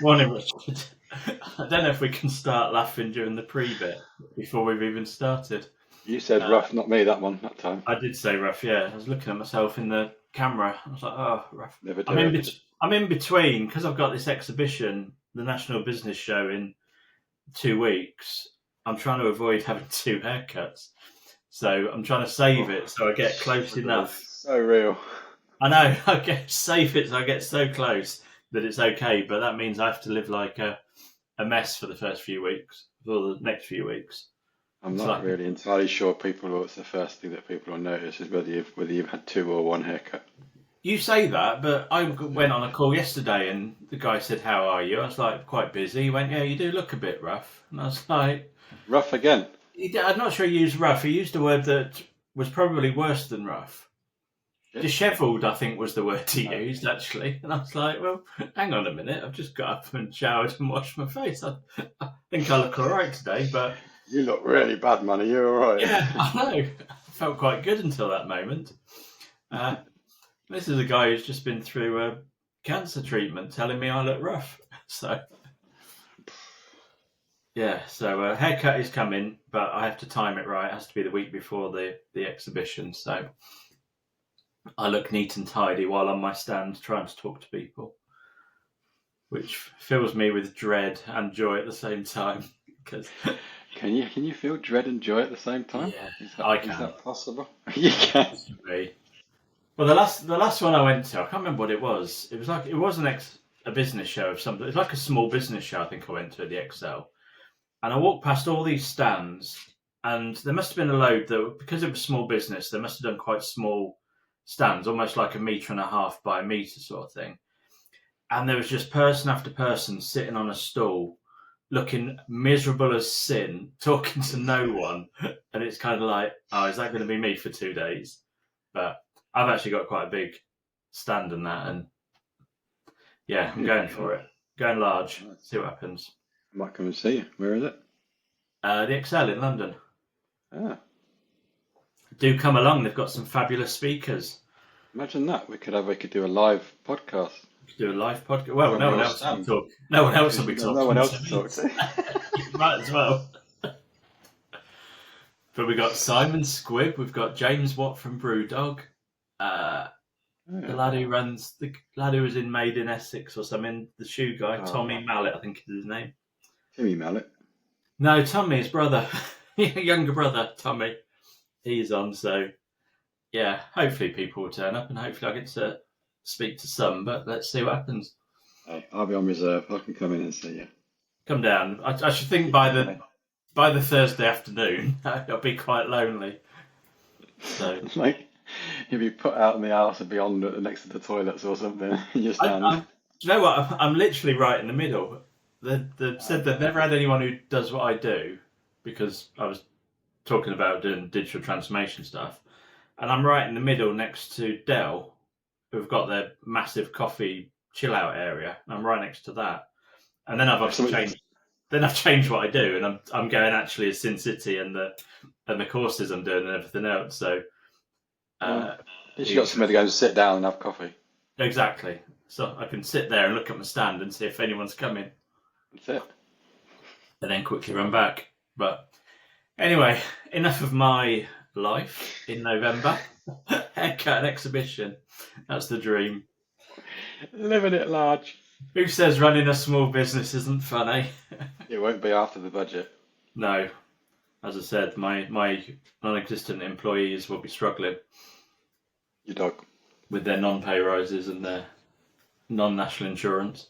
Morning, Richard. I don't know if we can start laughing during the pre-bit before we've even started. You said rough, not me, that time. I did say rough, yeah. I was looking at myself in the camera. I was like, oh, rough. Never do I'm in between, because I've got this exhibition, the National Business Show, in 2 weeks. I'm trying to avoid having 2 haircuts. So I'm trying to save it so I get close enough. So real. I know, save it so I get so close that it's okay, but that means I have to live like a mess for the first few weeks, for the next few weeks. I'm not really entirely sure it's the first thing that people will notice is whether you've had 2 or 1 haircut. You say that, but I went on a call yesterday and the guy said, "How are you?" I was like, "Quite busy." He went, "Yeah, you do look a bit rough." And I was like... Rough again? I'm not sure he used rough. He used a word that was probably worse than rough. Dishevelled, I think, was the word he used, actually. And I was like, well, hang on a minute. I've just got up and showered and washed my face. I think I look all right today, but... You look really bad, man. Are you all right? Yeah, I know. I felt quite good until that moment. This is a guy who's just been through a cancer treatment telling me I look rough. So, yeah. So haircut is coming, but I have to time it right. It has to be the week before the exhibition. So I look neat and tidy while on my stand trying to talk to people, which fills me with dread and joy at the same time. Because can you feel dread and joy at the same time? Yeah, I can. Is that possible? You can. Well, the last one I went to, I can't remember what it was. It was like a business show of something. It was like a small business show. I think I went to at the Excel, and I walked past all these stands, and there must have been a load that, because it was small business, they must have done quite small stands, almost like 1.5 meters by 1 meter sort of thing. And there was just person after person sitting on a stool, looking miserable as sin, talking to no one. And it's kind of like, oh, is that going to be me for 2 days? But I've actually got quite a big stand in that, and yeah, I'm going for it. Going large, see what happens. I might come and see you. Where is it? The Excel in London. Ah. Do come along. They've got some fabulous speakers. Imagine that. We could do a live podcast. We could do a live podcast. Well, no one else will talk. No one else will be talking. No one else will talk to. Might as well. But we've got Simon Squibb. We've got James Watt from Brewdog. The lad who was in Made in Essex or something, the shoe guy, Tommy Mallet, I think is his name. Timmy Mallet? No, Tommy, his brother, younger brother, Tommy. He's on, so yeah, hopefully people will turn up and hopefully I get to speak to some, but let's see what happens. Hey, I'll be on reserve. I can come in and see you. Come down. I should think by the Thursday afternoon, it'll be quite lonely. So, like, you'll be put out in the house and be on next to the toilets or something. You stand. Do you know what? I'm literally right in the middle. They said they've never had anyone who does what I do, because I was talking about doing digital transformation stuff, and I'm right in the middle next to Dell, who've got their massive coffee chill out area. I'm right next to that, and then I've changed. Then I've changed what I do, and I'm going actually as Sin City and the courses I'm doing and everything else. So you got somewhere to go and sit down and have coffee. Exactly. So I can sit there and look at my stand and see if anyone's coming. That's it. And then quickly run back. But anyway, enough of my life in November. Haircut and exhibition. That's the dream. Living it large. Who says running a small business isn't funny? It won't be after the budget. No. As I said, my non-existent employees will be struggling. Your dog. With their non-pay rises and their non-national insurance.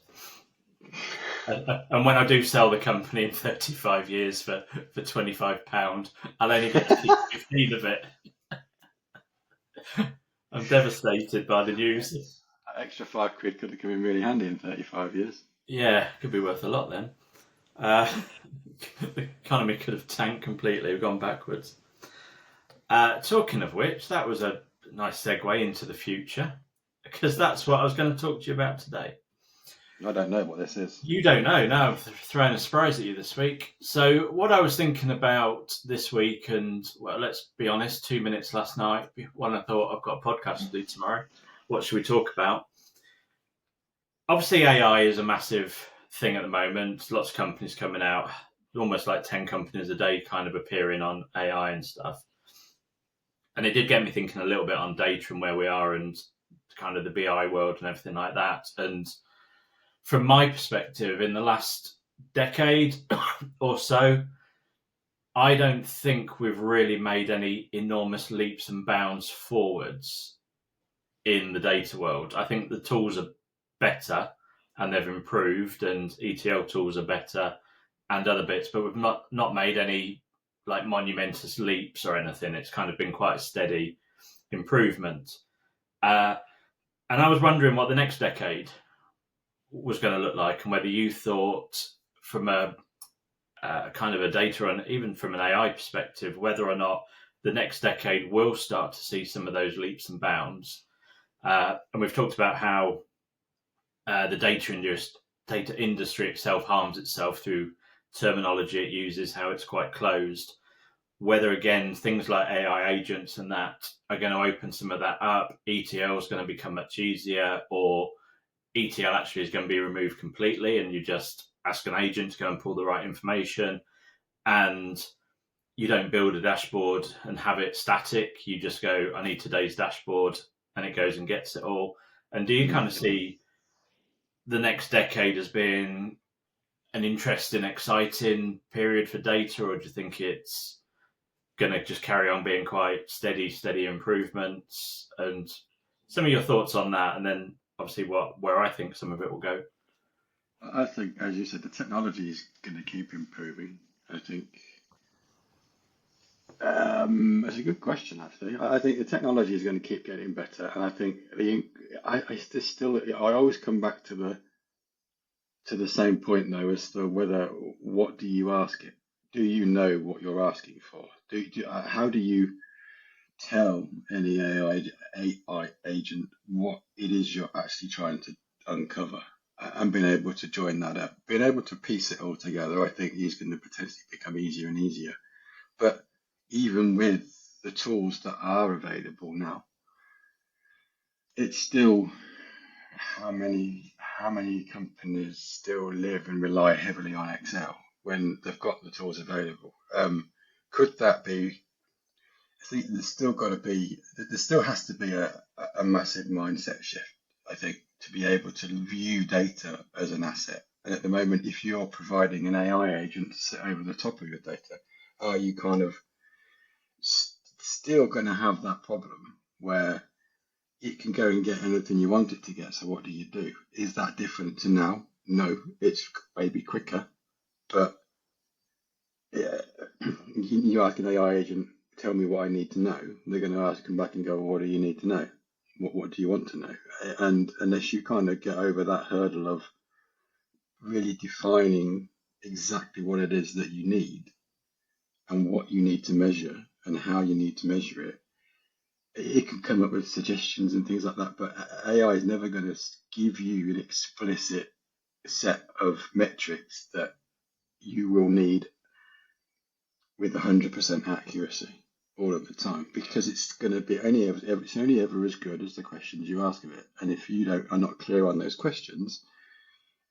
And when I do sell the company in 35 years for £25, I'll only get to keep 15 of it. I'm devastated by the news. That extra £5 could have come in really handy in 35 years. Yeah, could be worth a lot then. The economy could have tanked completely. We've gone backwards. Talking of which, that was a nice segue into the future, because that's what I was going to talk to you about today. I don't know what this is. You don't know? No, I'm throwing a surprise at you this week. So what I was thinking about this week, and well, let's be honest, 2 minutes last night when I thought I've got a podcast to do tomorrow. What should we talk about? obviously AI is a massive thing at the moment. Lots of companies coming out, almost like 10 companies a day kind of appearing on AI and stuff. And it did get me thinking a little bit on data and where we are and kind of the BI world and everything like that. And from my perspective, in the last decade or so, I don't think we've really made any enormous leaps and bounds forwards in the data world. I think the tools are better and they've improved, and ETL tools are better and other bits, but we've not made any like monumentous leaps or anything. It's kind of been quite a steady improvement. And I was wondering what the next decade was going to look like, and whether you thought, from a kind of a data and even from an AI perspective, whether or not the next decade will start to see some of those leaps and bounds. And we've talked about how the data industry itself harms itself through terminology it uses, how it's quite closed. Whether, again, things like AI agents and that are going to open some of that up, ETL is going to become much easier, or ETL actually is going to be removed completely and you just ask an agent to go and pull the right information, and you don't build a dashboard and have it static. You just go, I need today's dashboard, and it goes and gets it all. And do you kind of see the next decade as being an interesting, exciting period for data, or do you think it's going to just carry on being quite steady improvements? And some of your thoughts on that, and then obviously where I think some of it will go. I think, as you said, the technology is going to keep improving. I think it's a good question, actually. I think the technology is going to keep getting better, and I think I always come back to the same point, though, as to whether, what do you ask it? Do you know what you're asking for? How do you tell any AI agent what it is you're actually trying to uncover, and being able to join that up, being able to piece it all together? I think is going to potentially become easier and easier. But even with the tools that are available now, it's still, how many companies still live and rely heavily on Excel when they've got the tools available? Could that be? I think there still has to be a massive mindset shift, I think, to be able to view data as an asset. And at the moment, if you're providing an AI agent to sit over the top of your data, are you kind of still going to have that problem where it can go and get anything you want it to get? So what do you do? Is that different to now? No, it's maybe quicker, but yeah, you ask an AI agent, tell me what I need to know. They're going to come back and go, well, what do you need to know? What do you want to know? And unless you kind of get over that hurdle of really defining exactly what it is that you need and what you need to measure and how you need to measure it, it can come up with suggestions and things like that. But AI is never going to give you an explicit set of metrics that you will need with 100% accuracy all of the time, because it's going to be it's only ever as good as the questions you ask of it. And if you are not clear on those questions,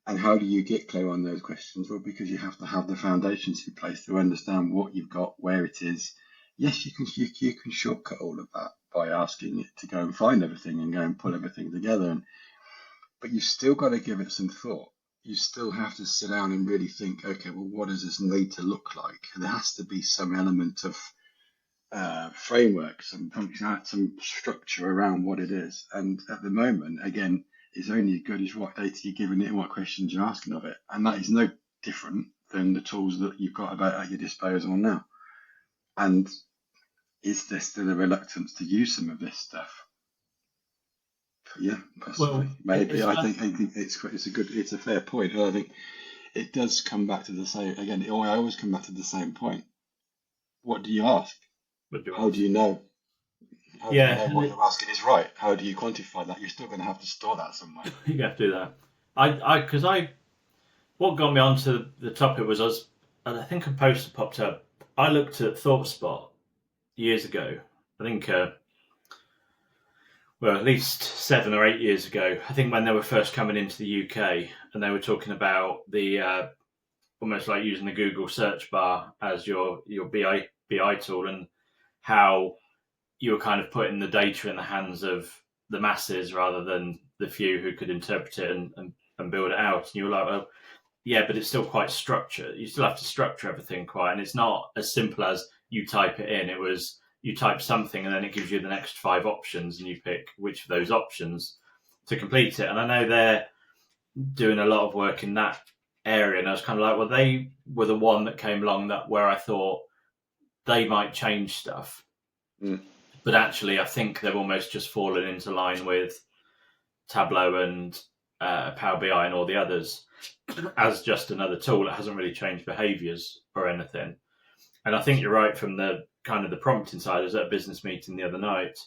and how do you get clear on those questions? Well, because you have to have the foundations in place to understand what you've got, where it is. Yes, you can shortcut all of that by asking it to go and find everything and go and pull everything together. But you've still got to give it some thought. You still have to sit down and really think, okay, well, what does this need to look like? There has to be some element of framework, some functionality, some structure around what it is. And at the moment, again, it's only as good as what data you're giving it and what questions you're asking of it. And that is no different than the tools that you've got at your disposal now. And is there still a reluctance to use some of this stuff? Yeah, possibly. Well, maybe. I think it's a fair point. I think it does come back to the same again. I always come back to the same point. What do you ask? How do you know? How do you know what you're asking is right? How do you quantify that? You're still going to have to store that somewhere. You have to do that. What got me onto the topic was I think a poster popped up. I looked at ThoughtSpot years ago. I think well, at least 7 or 8 years ago, I think when they were first coming into the UK, and they were talking about the almost like using the Google search bar as your BI tool, and how you were kind of putting the data in the hands of the masses rather than the few who could interpret it and build it out. And you were like, well, yeah, but it's still quite structured. You still have to structure everything quite, and it's not as simple as you type it in. It was you type something and then it gives you the next 5 options, and you pick which of those options to complete it. And I know they're doing a lot of work in that area, and I was kind of like, well, they were the one that came along that where I thought they might change stuff, but actually, I think they've almost just fallen into line with Tableau and Power BI and all the others as just another tool. It hasn't really changed behaviours or anything. And I think you're right from the kind of the prompting side. I was at a business meeting the other night,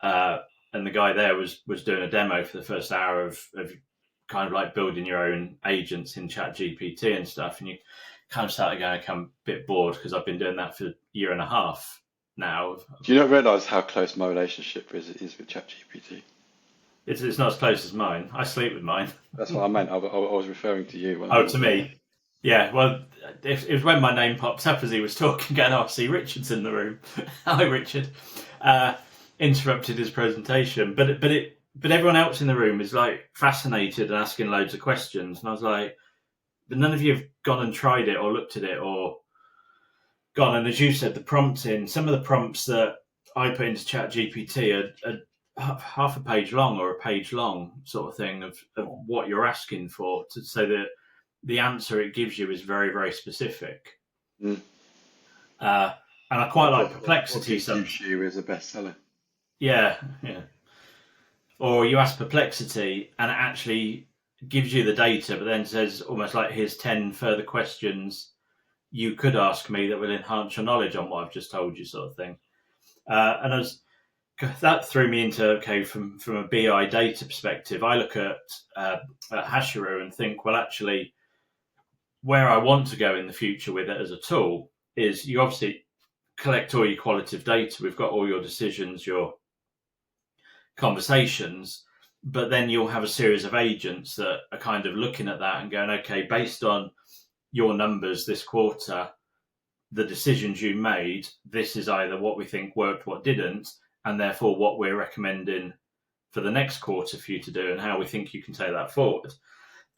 and the guy there was doing a demo for the first hour of kind of like building your own agents in ChatGPT and stuff. And you kind of started going, I'm a bit bored because I've been doing that for a year and a half now. Do you not realise how close my relationship is with ChatGPT? It's not as close as mine. I sleep with mine. That's what I meant. I was referring to you. To me. Yeah, well, it was when my name pops up as he was talking, going, oh, see, Richard's in the room. Hi, Richard. Interrupted his presentation. But everyone else in the room is like fascinated and asking loads of questions. And I was like, but none of you have gone and tried it or looked at it or gone. And as you said, the prompting, some of the prompts that I put into ChatGPT are half a page long or a page long sort of thing of what you're asking for, to say that the answer it gives you is very, very specific. And I quite like Perplexity. What it gives you is a bestseller. Yeah. Or you ask Perplexity and it actually gives you the data, but then says almost like, here's 10 further questions you could ask me that will enhance your knowledge on what I've just told you, sort of thing. And that threw me into, okay, from a BI data perspective, I look at Hashiru and think, well, actually, where I want to go in the future with it as a tool is you obviously collect all your qualitative data. We've got all your decisions, your conversations, but then you'll have a series of agents that are kind of looking at that and going, okay, based on your numbers this quarter, the decisions you made, this is either what we think worked, what didn't, and therefore what we're recommending for the next quarter for you to do and how we think you can take that forward.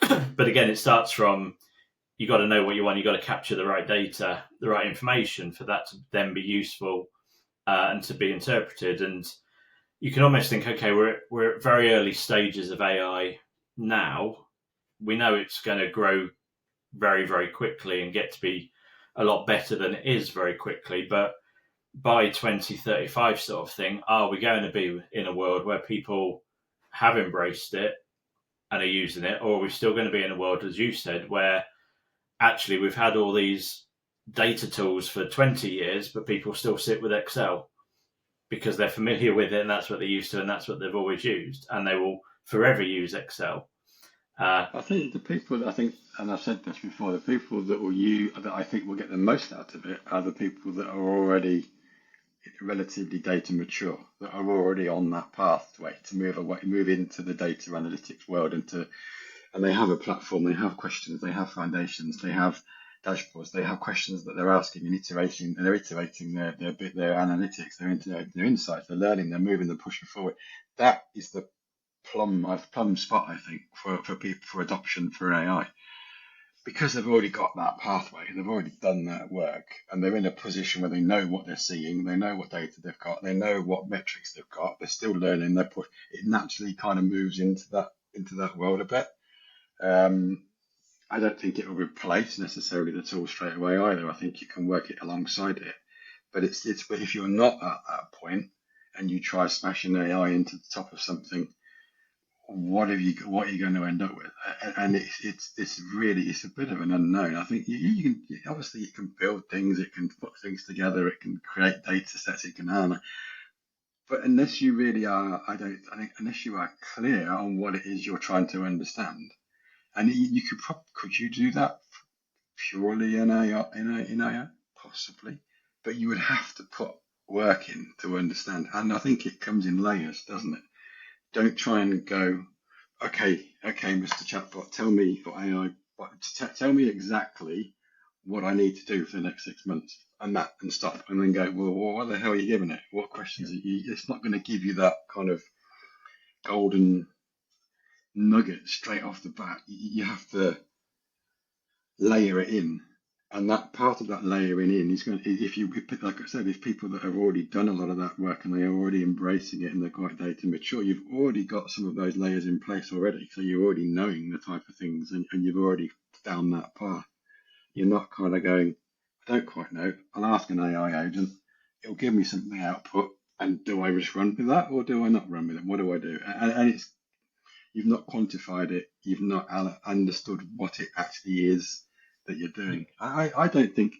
But again, it starts from, you got to know what you want. You got to capture the right data, the right information for that to then be useful and to be interpreted. And you can almost think, okay, we're at very early stages of AI now. We know it's going to grow very, very quickly and get to be a lot better than it is very quickly. But by 2035 sort of thing, are we going to be in a world where people have embraced it and are using it? Or are we still going to be in a world, as you said, where actually we've had all these data tools for 20 years, but people still sit with Excel because they're familiar with it and that's what they're used to and that's what they've always used, and they will forever use Excel. I think the people, and I've said this before, the people that I think will get the most out of it are the people that are already relatively data mature, that are already on that pathway to move into the data analytics world, and they have a platform, they have questions, they have foundations, they have dashboards, they have questions that they're asking and iterating their analytics, their insights, they're learning, they're moving, they're pushing forward. That is the plum spot, I think, for people, for adoption for AI, because they've already got that pathway, they've already done that work, and they're in a position where they know what they're seeing, they know what data they've got, they know what metrics they've got, they're still learning, it naturally kind of moves into that world a bit. I don't think it will replace necessarily the tool straight away either. I think you can work it alongside it, but if you're not at that point and you try smashing AI into the top of something, what are you going to end up with? And it's a bit of an unknown. I think you can, obviously you can build things, it can put things together, it can create data sets, it can analyze. But unless you really are, unless you are clear on what it is you're trying to understand, and you could you do that purely in AI? Possibly, but you would have to put working to understand. And I think it comes in layers, doesn't it? Don't try and go, okay, Mr. Chatbot, tell me, or AI, tell me exactly what I need to do for the next 6 months, and stop, and then go, well, what the hell are you giving it? What questions are you? It's not going to give you that kind of golden nugget straight off the bat. You have to layer it in, and that part of that layering in is going to, like I said, if people that have already done a lot of that work and they are already embracing it and they're quite data mature, you've already got some of those layers in place already, so you're already knowing the type of things, and you've already found that path. You're not kind of going, I don't quite know, I'll ask an AI agent, it'll give me something output, and do I just run with that, or do I not run with it? What do I do? And it's, you've not quantified it, you've not understood what it actually is that you're doing. I don't think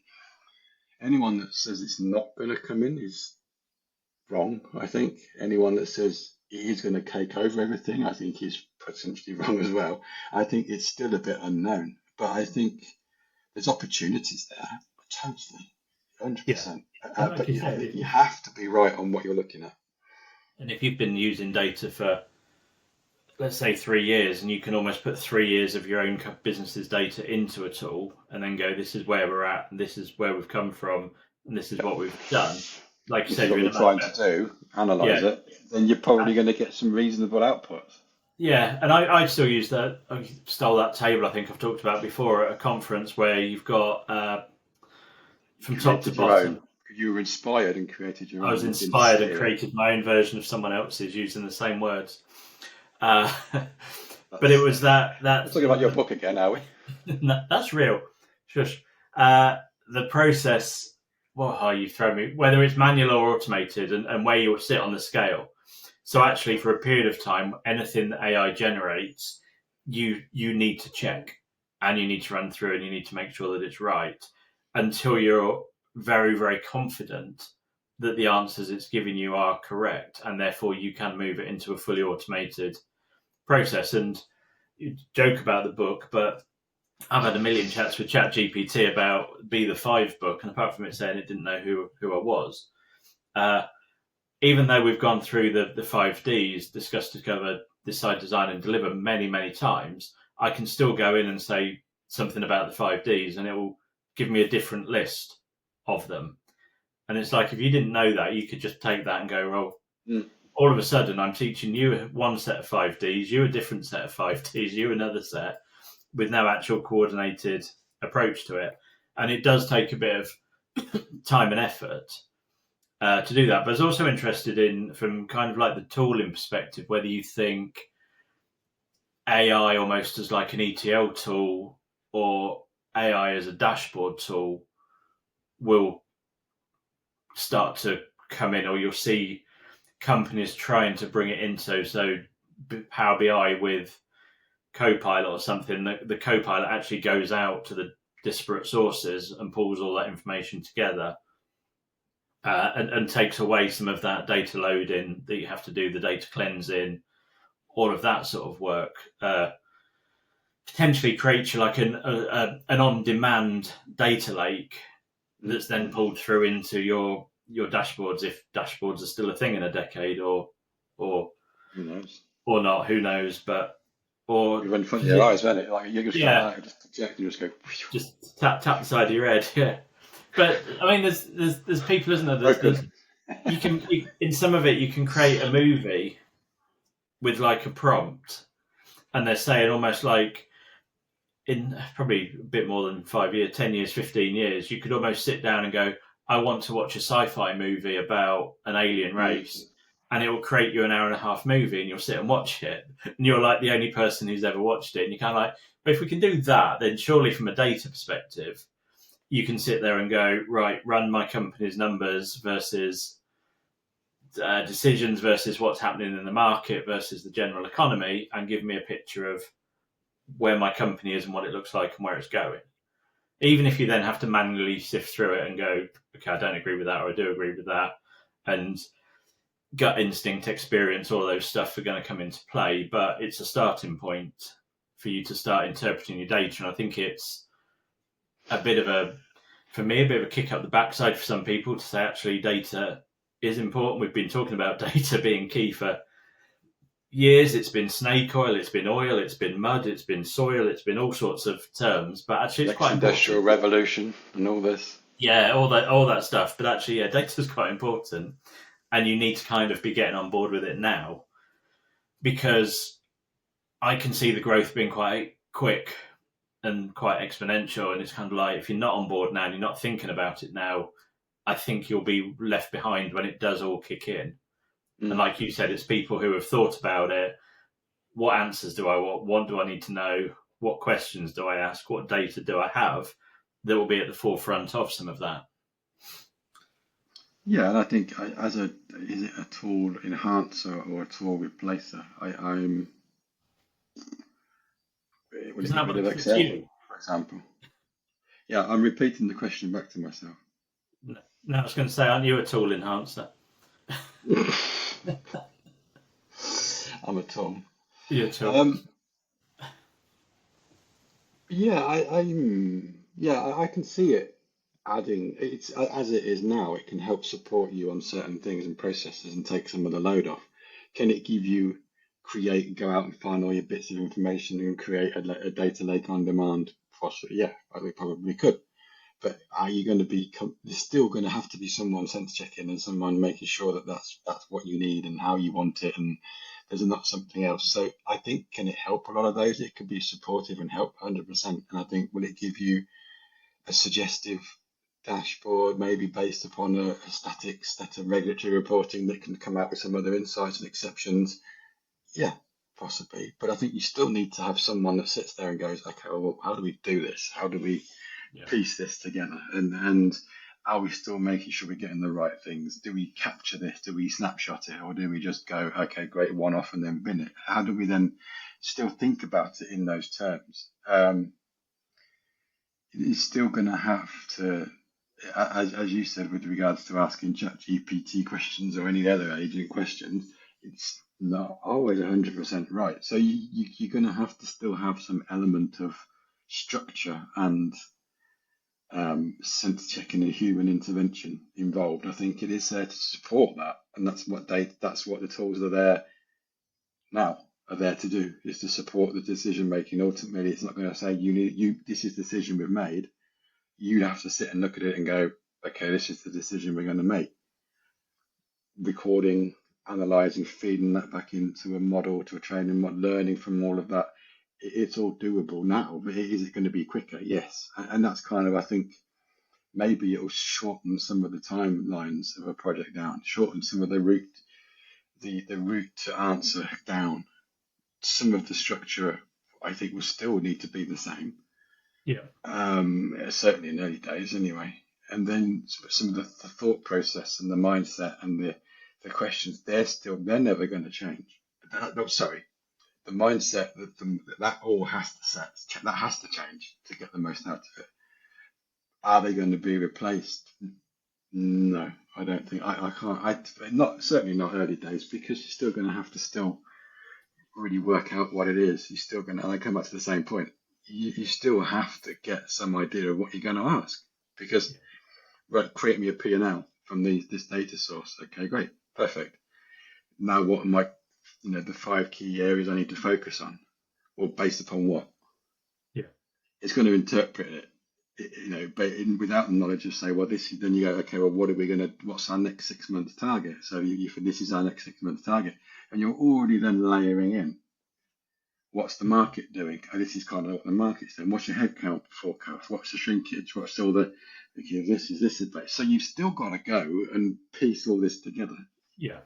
anyone that says it's not going to come in is wrong. I think anyone that says it is going to take over everything, I think is potentially wrong as well. I think it's still a bit unknown, but I think there's opportunities there, totally, 100%. Like but you you said, have to be right on what you're looking at. and if you've been using data for, let's say, 3 years, and you can almost put 3 years of your own business's data into a tool and then go, this is where we're at, and this is where we've come from, and this is what we've done. Like you This said, is what you're we're trying to do, analyze it, then you're probably going to get some reasonable outputs. Yeah, and I still use that. I stole that table I think I've talked about before at a conference where you've got from top to bottom. You were inspired and created your own. I was inspired and created my own version of someone else's using the same words. But it was that. We're talking about your book again, are we? No, that's real. Shush. The process. Well, you throw me. Whether it's manual or automated, and where you sit on the scale. So actually, for a period of time, anything that AI generates, you need to check, and you need to run through, and you need to make sure that it's right, until you're very, very confident that the answers it's giving you are correct, and therefore you can move it into a fully automated process. And you joke about the book, but I've had a million chats with ChatGPT about Be the Five book, and apart from it saying it didn't know who I was, even though we've gone through the 5Ds, discuss, discover, decide, design, and deliver many, many times, I can still go in and say something about the 5Ds, and it will give me a different list of them. And it's like, if you didn't know that, you could just take that and go, well, all of a sudden I'm teaching you one set of 5Ds, you a different set of 5Ds, you another set, with no actual coordinated approach to it. And it does take a bit of time and effort to do that. But I was also interested in, from kind of like the tooling perspective, whether you think AI almost as like an ETL tool or AI as a dashboard tool will start to come in, or you'll see companies trying to bring it into, so Power BI with Copilot or something, the Copilot actually goes out to the disparate sources and pulls all that information together and takes away some of that data loading that you have to do, the data cleansing, all of that sort of work. Potentially creates you like an on-demand data lake that's then pulled through into your dashboards, if dashboards are still a thing in a decade, or who knows, or not, who knows. But or you're in front of your eyes, isn't it? Like you just just project and just go, just tap the side of your head, yeah. But I mean, there's people, isn't there? There's, you can in some of it you can create a movie with like a prompt, and they're saying almost like, in probably a bit more than 5 years, 10 years, 15 years, you could almost sit down and go, I want to watch a sci-fi movie about an alien race, and it will create you an hour and a half movie, and you'll sit and watch it, and you're like the only person who's ever watched it, and you're kind of like, but if we can do that, then surely from a data perspective, you can sit there and go, right, run my company's numbers versus decisions versus what's happening in the market versus the general economy, and give me a picture of where my company is and what it looks like and where it's going. Even if you then have to manually sift through it and go, okay, I don't agree with that, or I do agree with that, and gut instinct, experience, all those stuff are going to come into play, but it's a starting point for you to start interpreting your data. And I think it's a bit of a kick up the backside for some people to say, actually, data is important. We've been talking about data being key for years. It's been snake oil, it's been oil, it's been mud, it's been soil, it's been all sorts of terms. But actually, it's Next quite industrial important. revolution and all this. Yeah, all that stuff. But actually, yeah, data's quite important, and you need to kind of be getting on board with it now, because I can see the growth being quite quick and quite exponential. And it's kind of like, if you're not on board now and you're not thinking about it now, I think you'll be left behind when it does all kick in. And like you said, it's people who have thought about it. What answers do I want? What do I need to know? What questions do I ask? What data do I have that will be at the forefront of some of that? Yeah, and I think is it a tool enhancer or a tool replacer? Will it Isn't get that rid what of it's Excel, you? for example? Yeah, I'm repeating the question back to myself. No, I was going to say, aren't you a tool enhancer? I'm a Tom. You're a tool. Yeah, I can see it adding. It's as it is now. It can help support you on certain things and processes and take some of the load off. Can it give you go out and find all your bits of information and create a data lake on demand? Possibly, yeah, we probably could. But are you going to be? There's still going to have to be someone sense checking and someone making sure that that's what you need and how you want it, and there's not something else. So I think, can it help a lot of those? It could be supportive and help 100%. And I think, will it give you a suggestive dashboard, maybe based upon a static set of regulatory reporting that can come out with some other insights and exceptions? Yeah, possibly. But I think you still need to have someone that sits there and goes, okay, well, how do we do this? How do we piece this together? And are we still making sure we're getting the right things? Do we capture this? Do we snapshot it? Or do we just go, okay, great, one off and then bin it? How do we then still think about it in those terms? It's still going to have to, as you said, with regards to asking ChatGPT questions or any other agent questions, it's not always 100% right. So you're going to have to still have some element of structure and sense checking and human intervention involved. I think it is there to support that, and that's what the tools are there now are there to do, is to support the decision making. Ultimately, it's not going to say this is the decision we've made. You'd have to sit and look at it and go, okay, this is the decision we're going to make. Recording, analyzing, feeding that back into a model, to a training model, learning from all of that. It's all doable now, but is it going to be quicker? Yes. And that's kind of, I think, maybe it'll shorten some of the timelines of a project down, shorten some of the route to answer down. Some of the structure, I think, will still need to be the same. Yeah. Certainly in early days anyway. And then some of the thought process and the mindset and the questions, they're never going to change. The mindset that all has to change to get the most out of it. Are they going to be replaced? No, I don't think. I can't. Certainly not early days, because you're still going to have to still really work out what it is. You're still going to. And I come back to the same point. You still have to get some idea of what you're going to ask, because right, create me a P&L from this data source. Okay, great, perfect. Now, what am I? The 5 key areas I need to focus on, or based upon what? Yeah, it's going to interpret it, but without the knowledge of, say, well, this is, then you go, okay, well, what's our next 6 months target? So this is our next 6 months target, and you're already then layering in, what's the market doing? This is kind of what the market's doing. What's your headcount forecast? What's the shrinkage? What's all the, okay, this is base. So you've still got to go and piece all this together. Yeah.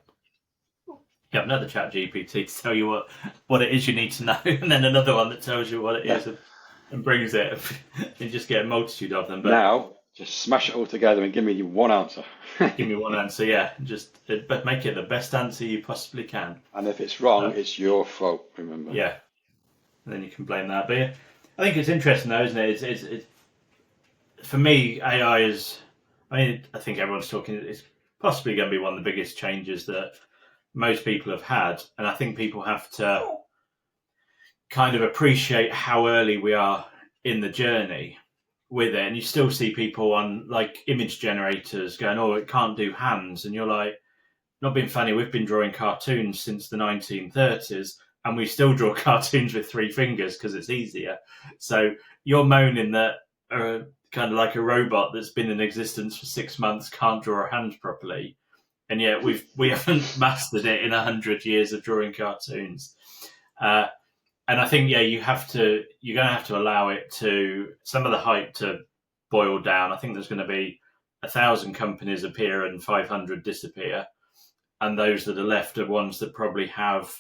You have another ChatGPT to tell you what it is you need to know, and then another one that tells you what it is and brings it, and just get a multitude of them. But now, just smash it all together and give me one answer. Give me one answer, yeah. Just make it the best answer you possibly can. And if it's wrong, it's your fault, remember. Yeah. And then you can blame that. But yeah, I think it's interesting though, isn't it? It's for me, AI is, I think everyone's talking, it's possibly going to be one of the biggest changes that most people have had. And I think people have to kind of appreciate how early we are in the journey with it. And you still see people on like image generators going, oh, it can't do hands. And you're like, not being funny, we've been drawing cartoons since the 1930s, and we still draw cartoons with 3 fingers because it's easier. So you're moaning that kind of like a robot that's been in existence for 6 months can't draw a hand properly, and yet we haven't mastered it in 100 years of drawing cartoons. And I think you're going to have to allow it to some of the hype to boil down. I think there's going to be 1,000 companies appear and 500 disappear, and those that are left are ones that probably have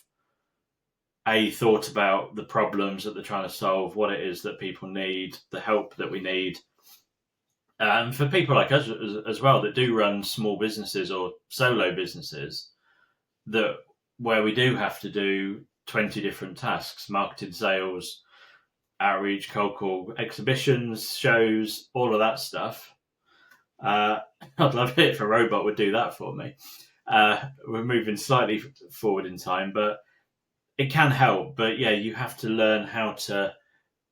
thought about the problems that they're trying to solve, what it is that people need, the help that we need. And for people like us as well that do run small businesses or solo businesses, that where we do have to do 20 different tasks: marketing, sales, outreach, cold call, exhibitions, shows, all of that stuff. I'd love it if a robot would do that for me. We're moving slightly forward in time, but it can help. But you have to learn how to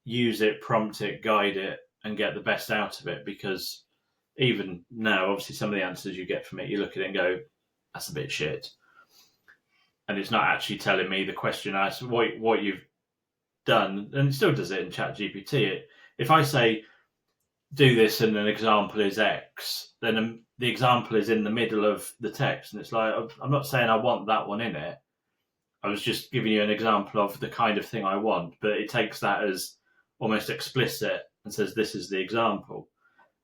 use it, prompt it, guide it, and get the best out of it. Because even now, obviously, some of the answers you get from it, you look at it and go, that's a bit shit. And it's not actually telling me the question I asked, what you've done, and it still does it in ChatGPT. If I say, do this and an example is X, then the example is in the middle of the text. And it's like, I'm not saying I want that one in it. I was just giving you an example of the kind of thing I want, but it takes that as almost explicit and says, this is the example.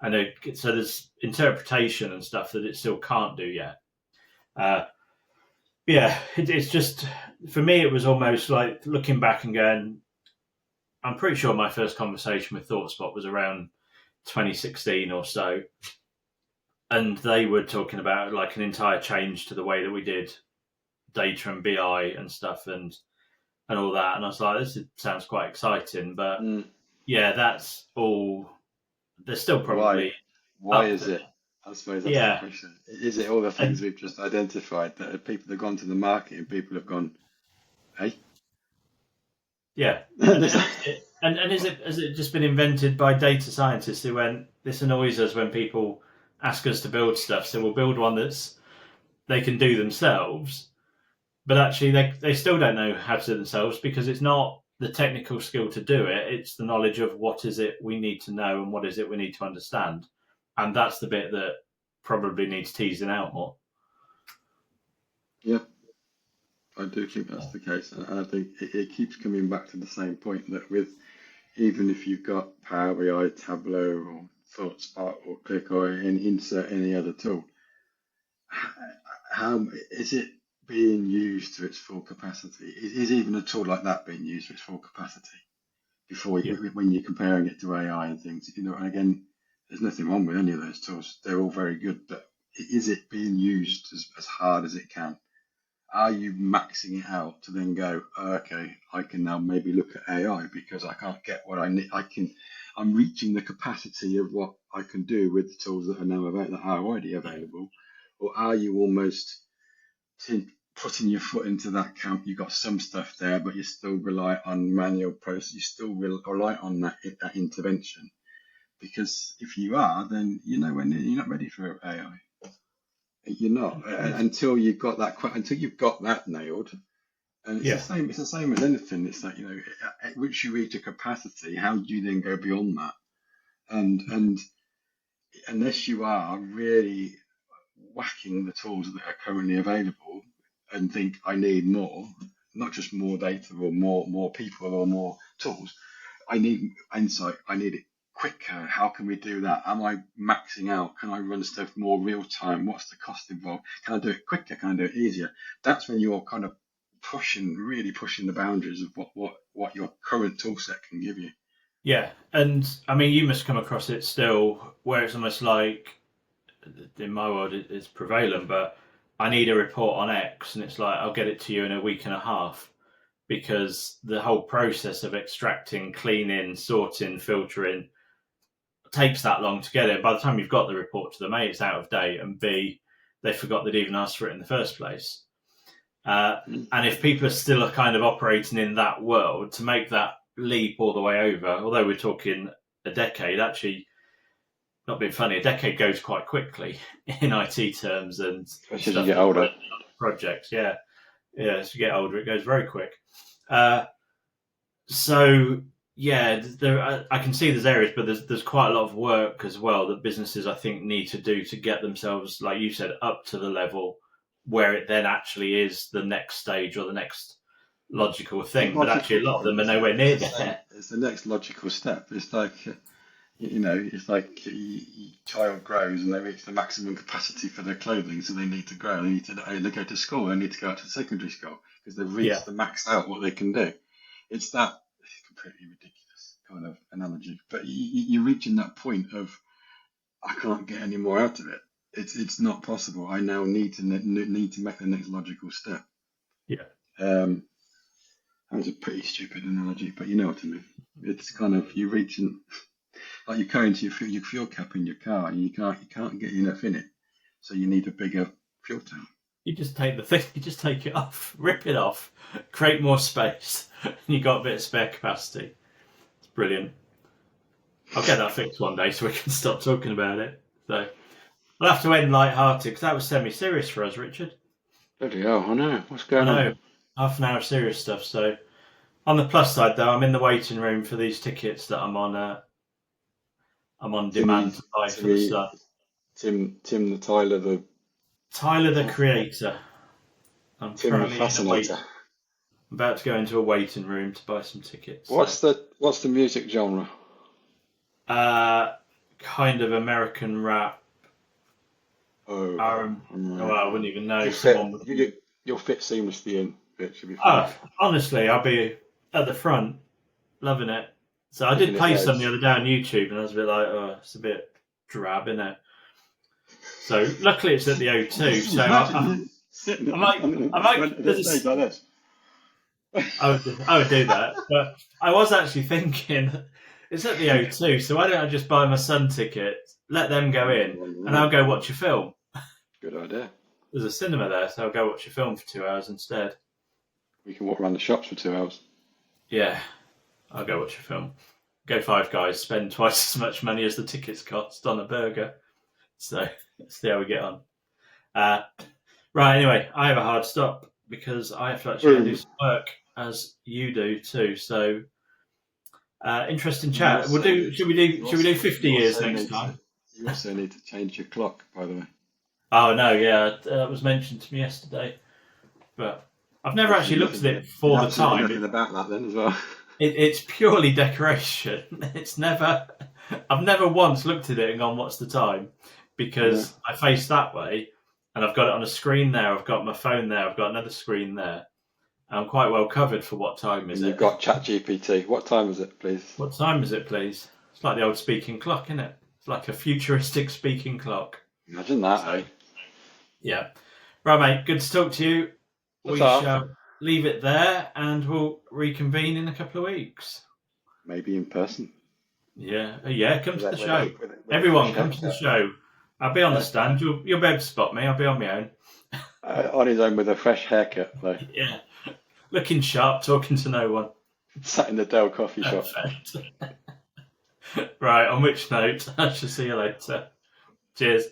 And so there's interpretation and stuff that it still can't do yet. It's just, for me, it was almost like looking back and going, I'm pretty sure my first conversation with ThoughtSpot was around 2016 or so. And they were talking about like an entire change to the way that we did data and BI and stuff and all that. And I was like, this sounds quite exciting. But that's all. There's still probably. Why is it? I suppose that's the question. Is it all the things we've just identified that people have gone to the market and people have gone, hey? Yeah. and has it just been invented by data scientists who went, this annoys us when people ask us to build stuff, so we'll build one that's they can do themselves. But actually they still don't know how to do it themselves because it's not the technical skill to do it. It's the knowledge of what is it we need to know and what is it we need to understand. And that's the bit that probably needs teasing out more. Yeah, I do think that's the case. And I think it keeps coming back to the same point that with, even if you've got Power BI, Tableau, or ThoughtSpot, or Click, or insert any other tool, how is it being used to its full capacity? Is even a tool like that being used to its full capacity when you're comparing it to AI and things? And again, there's nothing wrong with any of those tools. They're all very good, but is it being used as hard as it can? Are you maxing it out to then go, okay, I can now maybe look at AI because I can't get what I need. I'm reaching the capacity of what I can do with the tools that are now that are already available. Or are you almost putting your foot into that camp? You've got some stuff there, but you still rely on manual process. You still rely on that intervention. Because if you are, then you're not ready for AI. You're not until you've got that nailed. And it's the same as anything. It's like, once you reach a capacity, how do you then go beyond that? And unless you are really whacking the tools that are currently available and think I need more, not just more data or more people or more tools. I need insight. I need it quicker. How can we do that? Am I maxing out? Can I run stuff more real time? What's the cost involved? Can I do it quicker? Can I do it easier? That's when you're kind of really pushing the boundaries of what your current tool set can give you. Yeah, and I mean, you must come across it still, where it's almost like, in my world, it's prevalent, but I need a report on X, and it's like, I'll get it to you in a week and a half, because the whole process of extracting, cleaning, sorting, filtering takes that long to get it. By the time you've got the report to them, A, it's out of date, and B, they forgot they'd even asked for it in the first place. And if people are still kind of operating in that world, to make that leap all the way over, although we're talking a decade, actually, not being funny, a decade goes quite quickly in IT terms and Especially as you get older. projects. Yeah, as you get older, it goes very quick. So yeah, I can see there's areas, but there's quite a lot of work as well that businesses I think need to do to get themselves, like you said, up to the level where it then actually is the next stage or the next logical thing. But actually, a lot of them are nowhere near there. It's the next logical step. It's like, it's like your child grows and they reach the maximum capacity for their clothing, so they need to grow. They go to school. They need to go out to secondary school because they've reached the maxed out what they can do. It's that completely ridiculous kind of analogy, but you're reaching that point of I can't get any more out of it. It's not possible. I now need to make the next logical step. Yeah. That was a pretty stupid analogy, but you know what I mean. It's kind of you reaching, like you're carrying to your fuel cap in your car, and you can't get enough in it, so you need a bigger fuel tank. You just take the thing, you just take it off, rip it off, create more space, and you got a bit of spare capacity. It's brilliant. I'll get that fixed one day so we can stop talking about it. So we'll have to end light-hearted because that was semi-serious for us, Richard. Bloody hell, I know. What's going on? Half an hour of serious stuff. So on the plus side, though, I'm in the waiting room for these tickets that I'm on demand to buy for the stuff. Tim the Tyler the Creator. I'm Tim the Fascinator. I'm about to go into a waiting room to buy some tickets. What's the music genre? Kind of American rap. Oh, well, I wouldn't even know. You'll fit seamlessly in. It should be fine. Honestly, I'll be at the front, loving it. So I did play some the other day on YouTube, and I was a bit like, oh, it's a bit drab, isn't it? So luckily it's at the O2. So I might there's a stage like this. I would do that, but I was actually thinking it's at the O2, so why don't I just buy my son tickets, let them go in, and I'll go watch a film. Good idea. There's a cinema there, so I'll go watch a film for 2 hours instead. We can walk around the shops for 2 hours. Yeah, I'll go watch a film. Go Five Guys, spend twice as much money as the tickets cost on a burger. So let's see how we get on. Right, anyway, I have a hard stop because I have to actually do some work, as you do too. So interesting chat. Should we do 50 years next time? You also need to change your clock, by the way. Oh no, yeah, that was mentioned to me yesterday, but I've never actually looked at it for the time. Nothing about that then as well. It's purely decoration. I've never once looked at it and gone, "What's the time?" Because I face that way, and I've got it on a screen there. I've got my phone there. I've got another screen there. I'm quite well covered for what time is it. You've got ChatGPT. What time is it, please? What time is it, please? It's like the old speaking clock, isn't it? It's like a futuristic speaking clock. Imagine that, eh? Yeah. Right, mate. Good to talk to you. We shall leave it there, and we'll reconvene in a couple of weeks. Maybe in person. Yeah. Come to the show. Everyone, come to the show. I'll be on the stand. You'll be able to spot me. I'll be on my own. On his own with a fresh haircut, though. Yeah. Looking sharp, talking to no one. Sat in the Dell coffee shop. Right, on which note, I shall see you later. Cheers.